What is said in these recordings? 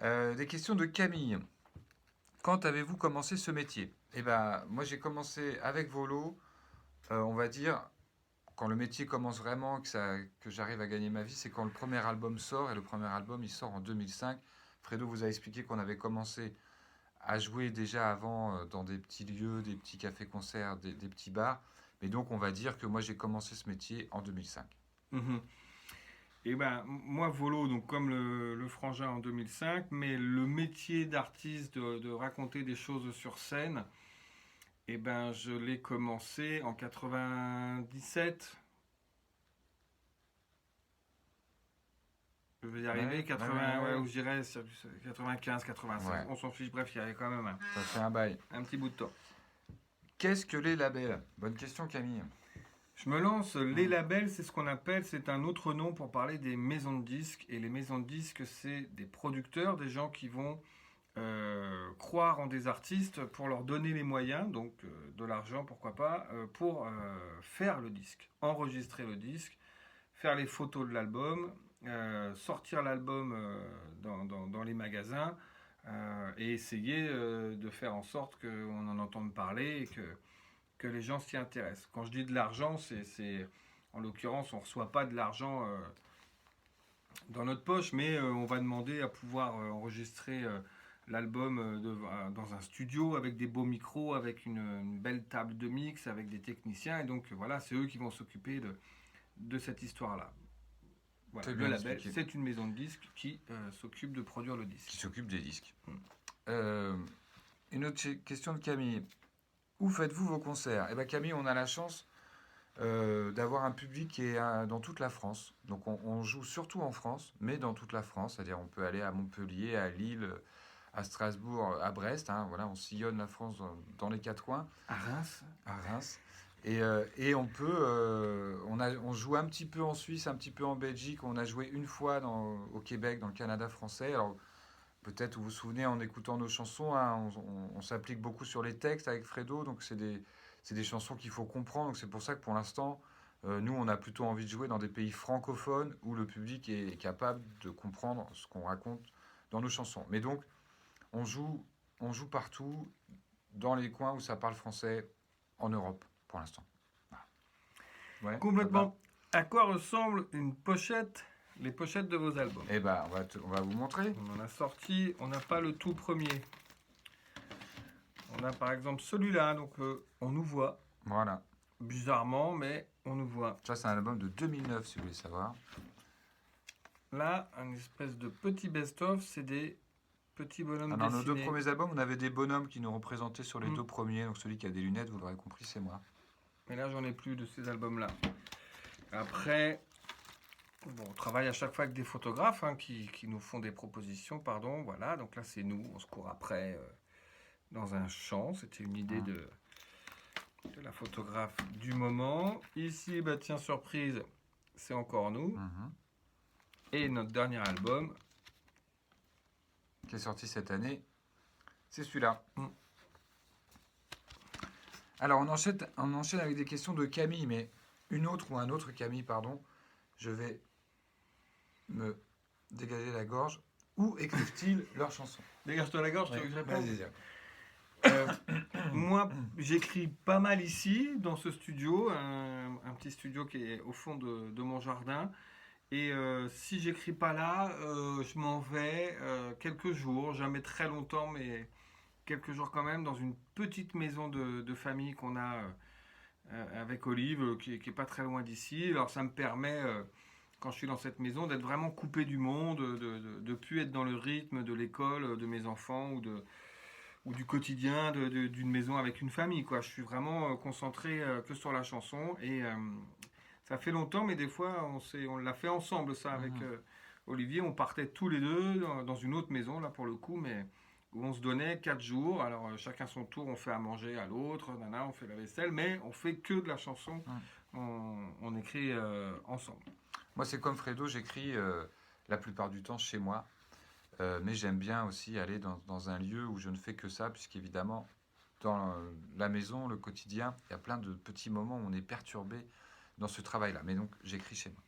Des questions de Camille. Quand avez-vous commencé ce métier? Eh ben, moi j'ai commencé avec Volo, on va dire, quand le métier commence vraiment, que j'arrive à gagner ma vie, c'est quand le premier album sort, et le premier album il sort en 2005. Fredo vous a expliqué qu'on avait commencé à jouer déjà avant dans des petits lieux, des petits cafés-concerts, des petits bars. Mais donc on va dire que moi j'ai commencé ce métier en 2005. Mhm. Et ben, moi, Volo, donc comme le Frangin en 2005, mais le métier d'artiste, de raconter des choses sur scène, et ben, je l'ai commencé en 97. Je vais y arriver, Ouais, ouais, 80, ouais, ouais, ouais. ou je dirais 95, 96. Ouais, On s'en fiche, bref, il y avait quand même ça fait un bail. un petit bout de temps. Qu'est-ce que les labels? Bonne question Camille. Je me lance, les Hmm. labels, c'est ce qu'on appelle, c'est un autre nom pour parler des maisons de disques. Et les maisons de disques, c'est des producteurs, des gens qui vont croire en des artistes pour leur donner les moyens, donc de l'argent, pourquoi pas, pour faire le disque, enregistrer le disque, faire les photos de l'album, sortir l'album dans les magasins et essayer de faire en sorte qu'on en entende parler et que les gens s'y intéressent. Quand je dis de l'argent, c'est en l'occurrence, on ne reçoit pas de l'argent dans notre poche, mais on va demander à pouvoir enregistrer l'album dans un studio avec des beaux micros, avec une belle table de mix, avec des techniciens. Et donc voilà, c'est eux qui vont s'occuper de cette histoire-là. Voilà, Très le bien label, expliqué. c'est une maison de disques qui s'occupe de produire le Qui disque. s'occupe des disques. Mm. Euh, une autre question de Camille. Où faites-vous vos concerts? Eh bien Camille, on a la chance d'avoir un public qui est dans toute la France. Donc on joue surtout en France, mais dans toute la France. C'est-à-dire on peut aller à Montpellier, à Lille, à Strasbourg, à Brest. Hein, voilà, on sillonne la France dans les quatre coins, À Reims. à Reims. Et on peut, on joue un petit peu en Suisse, un petit peu en Belgique. On a joué une fois au Québec, dans le Canada français. Alors peut-être vous vous souvenez en écoutant nos chansons, hein, on s'applique beaucoup sur les textes avec Fredo, donc c'est des chansons qu'il faut comprendre. Donc c'est pour ça que pour l'instant, nous, on a plutôt envie de jouer dans des pays francophones où le public est capable de comprendre ce qu'on raconte dans nos chansons. Mais donc, on joue, on joue partout, dans les coins où ça parle français, en Europe, pour l'instant. Ouais, ça te va? Complètement. À quoi ressemble une pochette, les pochettes de vos albums? Eh ben, on va vous montrer. On en a sorti, on n'a pas le tout premier. On a par exemple celui-là, donc on nous voit, Voilà. bizarrement, mais on nous voit. Ça, c'est un album de 2009, si vous voulez savoir. Là, un espèce de petit best-of, c'est des petits bonhommes Dans nos deux dessinés. premiers albums, on avait des bonhommes qui nous représentaient sur les Mm. deux premiers. Donc celui qui a des lunettes, vous l'aurez compris, c'est moi. Mais là, j'en ai plus de ces albums-là. Après, bon, on travaille à chaque fois avec des photographes qui nous font des propositions, pardon. Voilà, donc là, c'est nous, on se court après dans un champ. C'était une idée Hein. de la photographe du moment. Ici, bah tiens, surprise, c'est encore nous. Mhm. Et notre dernier album. Qui est sorti cette année, c'est celui-là. Mm. Alors on enchaîne avec des questions de Camille, mais une autre ou un autre Camille, pardon. Je vais me dégager la gorge. Où écrivent-ils leurs chansons? Dégage-toi la gorge, tu Ouais, veux que je réponde? vas-y. Euh, Moi, j'écris pas mal ici, dans ce studio, un petit studio qui est au fond de mon jardin. Et si j'écris pas là, je m'en vais quelques jours, jamais très longtemps, mais quelques jours quand même, dans une petite maison de famille qu'on a avec Olive, qui est pas très loin d'ici. Alors ça me permet, quand je suis dans cette maison, d'être vraiment coupé du monde, de plus être dans le rythme de l'école, de mes enfants ou du quotidien d'une maison avec une famille. Quoi. Je suis vraiment concentré que sur la chanson et ça fait longtemps, mais des fois on l'a fait ensemble ça avec Mhm. Olivier. On partait tous les deux dans une autre maison là pour le coup, mais où on se donnait 4 jours. Alors chacun son tour, on fait à manger à l'autre, nana, on fait la vaisselle, mais on fait que de la chanson. Mhm. On écrit ensemble. Moi, c'est comme Fredo, j'écris la plupart du temps chez moi. Mais j'aime bien aussi aller dans un lieu où je ne fais que ça, puisqu'évidemment, dans la maison, le quotidien, il y a plein de petits moments où on est perturbé dans ce travail-là. Mais donc, j'écris chez moi.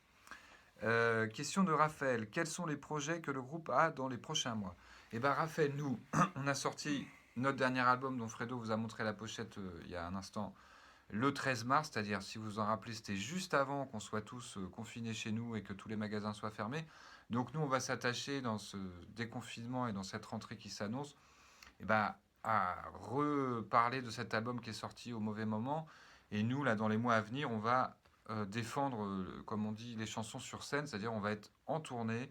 Question de Raphaël. Quels sont les projets que le groupe a dans les prochains mois? Eh bien, Raphaël, nous, on a sorti notre dernier album dont Fredo vous a montré la pochette il y a un instant, le 13 mars, c'est-à-dire, si vous vous en rappelez, c'était juste avant qu'on soit tous confinés chez nous et que tous les magasins soient fermés. Donc nous, on va s'attacher dans ce déconfinement et dans cette rentrée qui s'annonce, eh ben, à reparler de cet album qui est sorti au mauvais moment. Et nous, là, dans les mois à venir, on va défendre, comme on dit, les chansons sur scène, c'est-à-dire on va être en tournée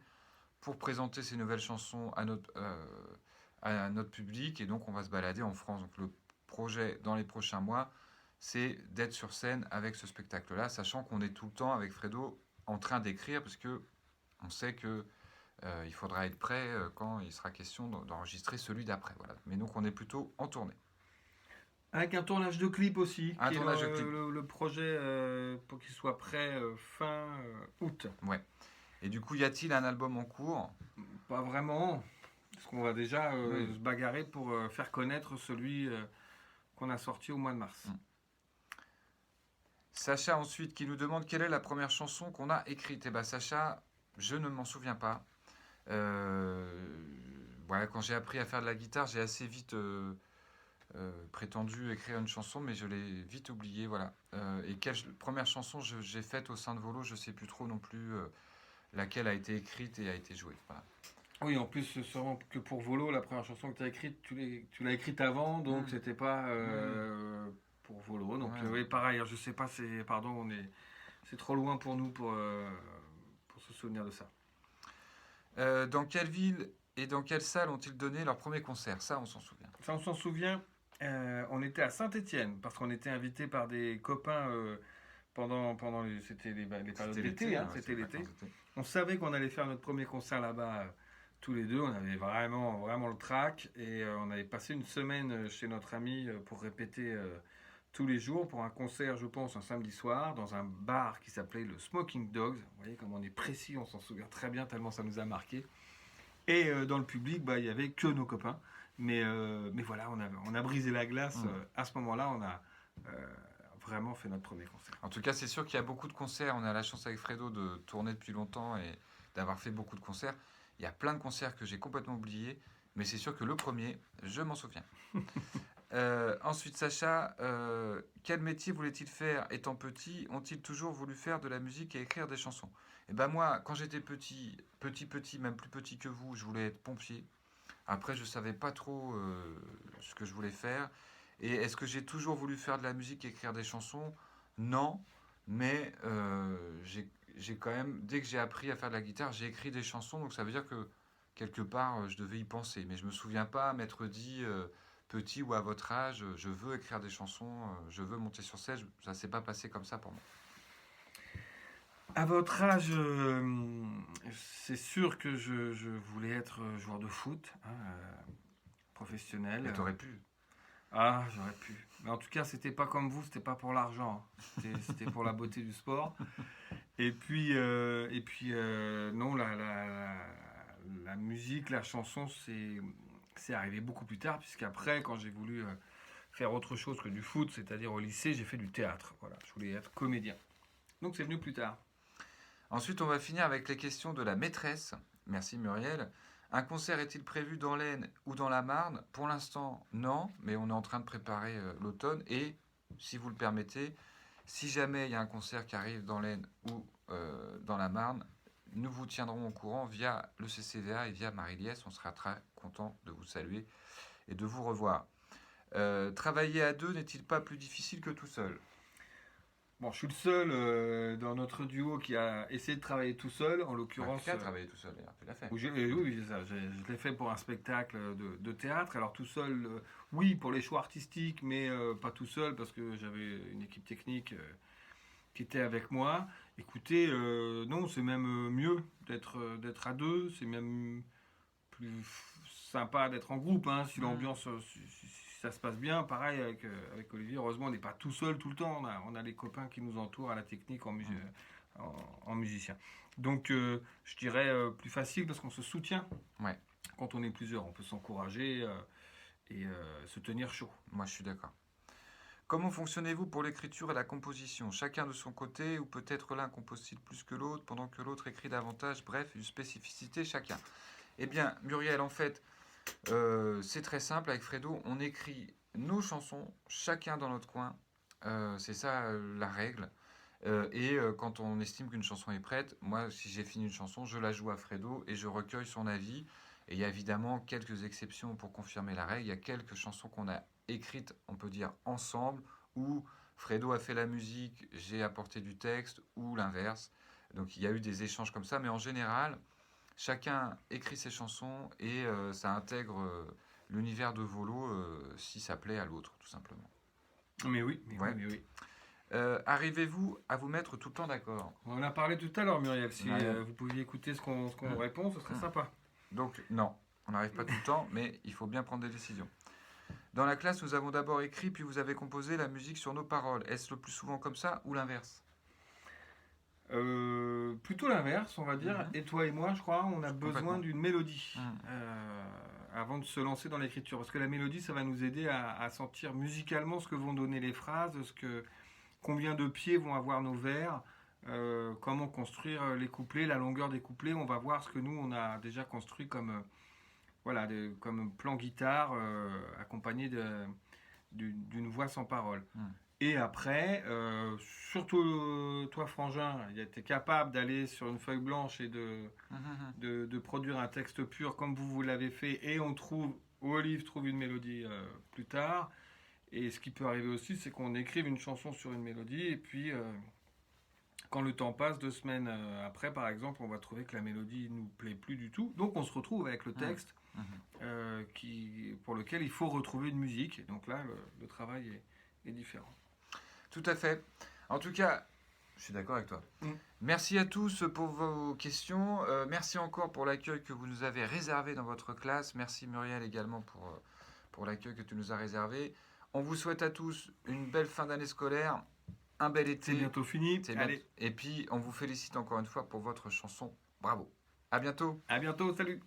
pour présenter ces nouvelles chansons à notre public. Et donc, on va se balader en France. Donc, le projet dans les prochains mois, c'est d'être sur scène avec ce spectacle-là, sachant qu'on est tout le temps avec Fredo en train d'écrire, parce que on sait que il faudra être prêt quand il sera question d'enregistrer celui d'après. Voilà. Mais donc on est plutôt en tournée. Avec un tournage de clip aussi, Un qui est tournage de clip. le projet pour qu'il soit prêt fin août. Ouais. Et du coup, y a-t-il un album en cours? Pas vraiment, parce qu'on va déjà Oui. se bagarrer pour faire connaître celui qu'on a sorti au mois de mars. Sacha ensuite qui nous demande quelle est la première chanson qu'on a écrite. Eh bien Sacha, je ne m'en souviens pas. Voilà, quand j'ai appris à faire de la guitare, j'ai assez vite prétendu écrire une chanson, mais je l'ai vite oubliée. Voilà. Et quelle première chanson j'ai faite au sein de Volo, je ne sais plus trop non plus laquelle a été écrite et a été jouée. Voilà. Oui, en plus, sûrement que pour Volo, la première chanson que tu as écrite, tu l'as écrite avant, donc c'était pas pour Volo. Donc, Ouais. oui, pareil, je sais pas, pardon, c'est trop loin pour nous pour se souvenir de ça. Dans quelle ville et dans quelle salle ont-ils donné leur premier concert? Ça, on s'en souvient. Ça, on s'en souvient, on était à Saint-Étienne, parce qu'on était invité par des copains pendant c'était les périodes d'été, hein, ouais, c'était les l'été. vacances d'été. On savait qu'on allait faire notre premier concert là-bas tous les deux. On avait vraiment, vraiment le trac. Et on avait passé une semaine chez notre ami pour répéter tous les jours pour un concert, je pense, un samedi soir, dans un bar qui s'appelait le Smoking Dogs. Vous voyez comme on est précis, on s'en souvient très bien tellement ça nous a marqué. Et dans le public, bah, il n'y avait que nos copains. Mais voilà, on a brisé la glace. À ce moment-là, on a vraiment fait notre premier concert. En tout cas, c'est sûr qu'il y a beaucoup de concerts. On a la chance avec Fredo de tourner depuis longtemps et d'avoir fait beaucoup de concerts. Il y a plein de concerts que j'ai complètement oubliés, mais c'est sûr que le premier, je m'en souviens. Ensuite, Sacha, quel métier voulait-il faire étant petit? Ont-ils toujours voulu faire de la musique et écrire des chansons? Et ben moi, quand j'étais petit, même plus petit que vous, je voulais être pompier. Après, je savais pas trop ce que je voulais faire. Et est-ce que j'ai toujours voulu faire de la musique et écrire des chansons? Non, mais j'ai quand même, dès que j'ai appris à faire de la guitare, j'ai écrit des chansons, donc ça veut dire que quelque part, je devais y penser. Mais je me souviens pas m'être dit, petit ou à votre âge, je veux écrire des chansons, je veux monter sur scène. Ça s'est pas passé comme ça pour moi. À votre âge, c'est sûr que je voulais être joueur de foot, hein, professionnel. Et t'aurais pu. Ah, j'aurais pu. Mais en tout cas, c'était pas comme vous, c'était pas pour l'argent, hein. C'était pour la beauté du sport. Et puis, non, la musique, la chanson, c'est arrivé beaucoup plus tard, puisqu'après, quand j'ai voulu faire autre chose que du foot, c'est-à-dire au lycée, j'ai fait du théâtre. Voilà, je voulais être comédien. Donc c'est venu plus tard. Ensuite, on va finir avec les questions de la maîtresse. Merci Muriel. Un concert est-il prévu dans l'Aisne ou dans la Marne? Pour l'instant, non, mais on est en train de préparer l'automne. Et, si vous le permettez, si jamais il y a un concert qui arrive dans l'Aisne ou dans la Marne, nous vous tiendrons au courant via le CCVA et via Marie-Liesse. On sera très content de vous saluer et de vous revoir. Travailler à deux n'est-il pas plus difficile que tout seul? Bon, je suis le seul dans notre duo qui a essayé de travailler tout seul, en l'occurrence. Tu as travaillé tout seul, d'ailleurs, tu l'as fait. Oui, c'est ça. Je l'ai fait pour un spectacle de théâtre. Alors tout seul, oui, pour les choix artistiques, mais pas tout seul parce que j'avais une équipe technique qui était avec moi. Écoutez, non, c'est même mieux d'être à deux. C'est même plus sympa d'être en groupe, hein, si l'ambiance, si ça se passe bien. Pareil avec Olivier, heureusement, on n'est pas tout seul tout le temps. On a les copains qui nous entourent à la technique en musicien. Donc, je dirais plus facile parce qu'on se soutient. Ouais. Quand on est plusieurs, on peut s'encourager et se tenir chaud. Moi, je suis d'accord. Comment fonctionnez-vous pour l'écriture et la composition? Chacun de son côté, ou peut-être l'un compose-t-il plus que l'autre, pendant que l'autre écrit davantage? Bref, une spécificité chacun. Eh bien, Muriel, en fait, c'est très simple avec Fredo. On écrit nos chansons, chacun dans notre coin. C'est ça la règle. Quand on estime qu'une chanson est prête, moi, si j'ai fini une chanson, je la joue à Fredo et je recueille son avis. Et il y a évidemment quelques exceptions pour confirmer la règle. Il y a quelques chansons qu'on a écrites, on peut dire, ensemble, où Fredo a fait la musique, j'ai apporté du texte, ou l'inverse. Donc il y a eu des échanges comme ça, mais en général, chacun écrit ses chansons et ça intègre l'univers de Volo si ça plaît à l'autre, tout simplement. Mais oui, mais Ouais. oui, mais oui. Arrivez-vous à vous mettre tout le temps d'accord? On en a parlé tout à l'heure, Muriel. Si Ouais. vous pouviez écouter ce qu'on répond, ce serait sympa. Donc non, on n'arrive pas tout le temps, mais il faut bien prendre des décisions. Dans la classe, nous avons d'abord écrit, puis vous avez composé la musique sur nos paroles. Est-ce le plus souvent comme ça ou l'inverse? Plutôt l'inverse, on va dire. Et toi et moi, je crois, on a besoin Complètement. d'une mélodie Mhm. avant de se lancer dans l'écriture. Parce que la mélodie, ça va nous aider à sentir musicalement ce que vont donner les phrases, combien de pieds vont avoir nos vers, comment construire les couplets, la longueur des couplets. On va voir ce que nous, on a déjà construit comme plan guitare accompagné d'une voix sans parole. Et après, surtout toi, Frangin, tu es capable d'aller sur une feuille blanche et de produire un texte pur comme vous l'avez fait, et Olive trouve une mélodie plus tard. Et ce qui peut arriver aussi, c'est qu'on écrive une chanson sur une mélodie, et puis quand le temps passe, 2 semaines après, par exemple, on va trouver que la mélodie nous plaît plus du tout. Donc on se retrouve avec le texte pour lequel il faut retrouver une musique. Et donc là, le travail est différent. Tout à fait. En tout cas, je suis d'accord avec toi. Merci à tous pour vos questions. Merci encore pour l'accueil que vous nous avez réservé dans votre classe. Merci Muriel également pour l'accueil que tu nous as réservé. On vous souhaite à tous une belle fin d'année scolaire, un bel été. C'est bientôt fini. Allez. Et puis, on vous félicite encore une fois pour votre chanson. Bravo. À bientôt. À bientôt. Salut.